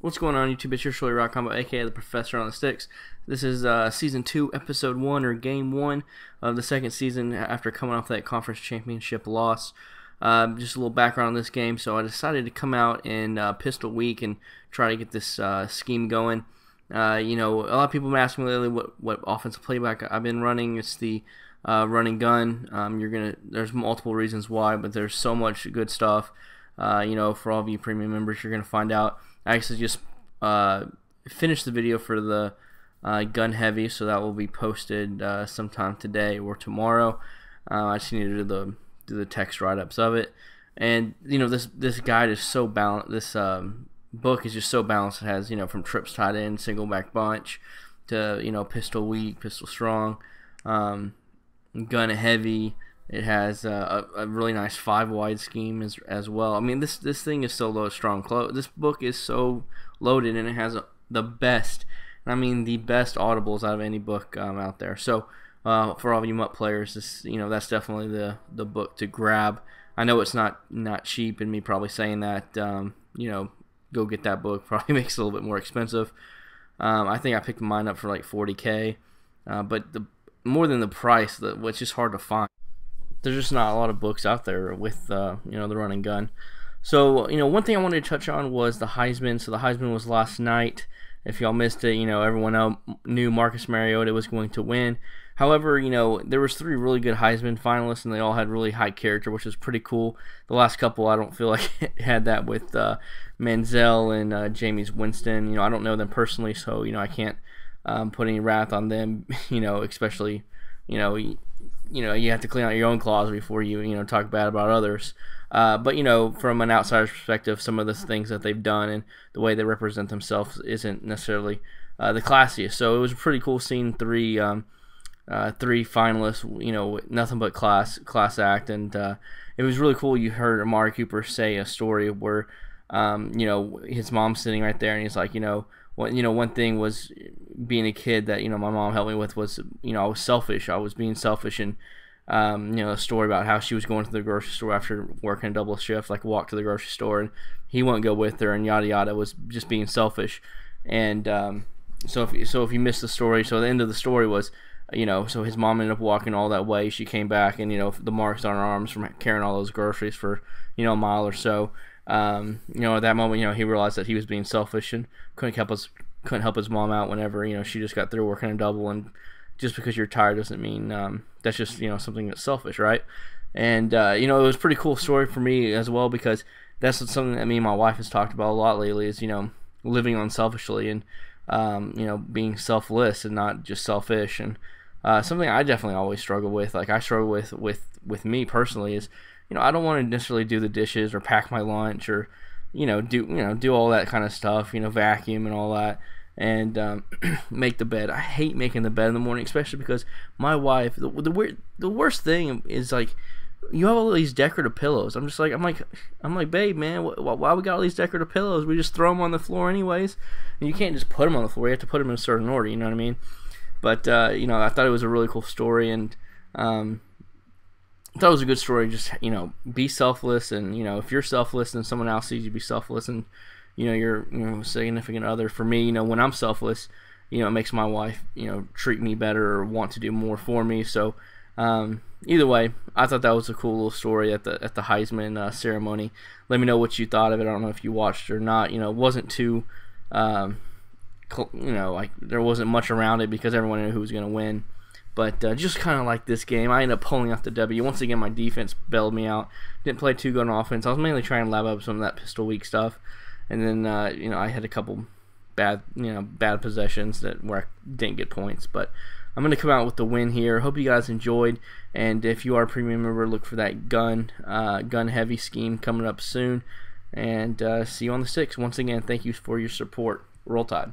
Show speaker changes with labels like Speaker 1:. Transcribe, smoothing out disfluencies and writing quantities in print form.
Speaker 1: What's going on YouTube? It's your Shirley Rock Combo, aka the Professor on the Sticks. This is Season 2, Episode 1, or Game 1 of the second season after coming off that conference championship loss. Just a little background on this game. So I decided to come out in Pistol Week and try to get this scheme going. A lot of people have been asking me lately what offensive playback I've been running. It's the run and gun. There's multiple reasons why, but there's so much good stuff. For all of you premium members, you're gonna find out. I actually just finished the video for the gun heavy, so that will be posted sometime today or tomorrow. I just need to do the text write-ups of it, and this guide is so balanced. This book is just so balanced. It has from trips tied in, single back bunch, to pistol weak, pistol strong, gun heavy. It has a really nice 5-wide scheme as well. I mean, this thing is so low strong. This book is so loaded, and it has the best, and I mean the best audibles out of any book out there. So for all of you MUT players, that's definitely the book to grab. I know it's not cheap, and me probably saying that, go get that book probably makes it a little bit more expensive. I think I picked mine up for like $40K, but more than the price, it's just hard to find. There's just not a lot of books out there with the run and gun. So one thing I wanted to touch on was the Heisman. So the Heisman was last night. If y'all missed it, everyone knew Marcus Mariota was going to win. However, there was 3 really good Heisman finalists, and they all had really high character, which was pretty cool. The last couple, I don't feel like had that with Manziel and Jameis Winston. I don't know them personally, so I can't put any wrath on them. Especially you have to clean out your own closet before you talk bad about others. But from an outsider's perspective, some of the things that they've done and the way they represent themselves isn't necessarily the classiest. So it was pretty cool seeing 3 finalists, nothing but class act, and it was really cool. You heard Amari Cooper say a story where his mom's sitting right there, and he's like, one thing was being a kid that my mom helped me with was I was selfish. I was being selfish, and a story about how she was going to the grocery store after working a double shift, like walk to the grocery store, and he wouldn't go with her, and yada yada, was just being selfish. And so if you missed the story, so the end of the story was so his mom ended up walking all that way. She came back, and the marks on her arms from carrying all those groceries for a mile or so. At that moment, he realized that he was being selfish and couldn't help his mom out whenever she just got through working a double. And just because you're tired doesn't mean that's just something that's selfish, right? And it was a pretty cool story for me as well, because that's something that me and my wife has talked about a lot lately, is living unselfishly and being selfless and not just selfish. And something I definitely always struggle with, like I struggle with me personally, is I don't want to necessarily do the dishes or pack my lunch or do all that kind of stuff, vacuum and all that, and make the bed. I hate making the bed in the morning, especially because my wife, the worst thing is, like, you have all these decorative pillows. I'm like, babe, man, why we got all these decorative pillows? We just throw them on the floor anyways, and you can't just put them on the floor. You have to put them in a certain order, you know what I mean? But I thought it was a really cool story, and I thought it was a good story. Just be selfless, and if you're selfless, then someone else sees you be selfless, and your significant other. For me, when I'm selfless, it makes my wife treat me better or want to do more for me. So either way, I thought that was a cool little story at the Heisman ceremony. Let me know what you thought of it. I don't know if you watched it or not. It wasn't too like there wasn't much around it because everyone knew who was going to win. But just kind of like this game, I ended up pulling off the W. Once again, my defense bailed me out. Didn't play too good on offense. I was mainly trying to lab up some of that pistol weak stuff. And then, I had a couple bad possessions where I didn't get points. But I'm going to come out with the win here. Hope you guys enjoyed. And if you are a premium member, look for that gun heavy scheme coming up soon. And see you on the 6th. Once again, thank you for your support. Roll Tide.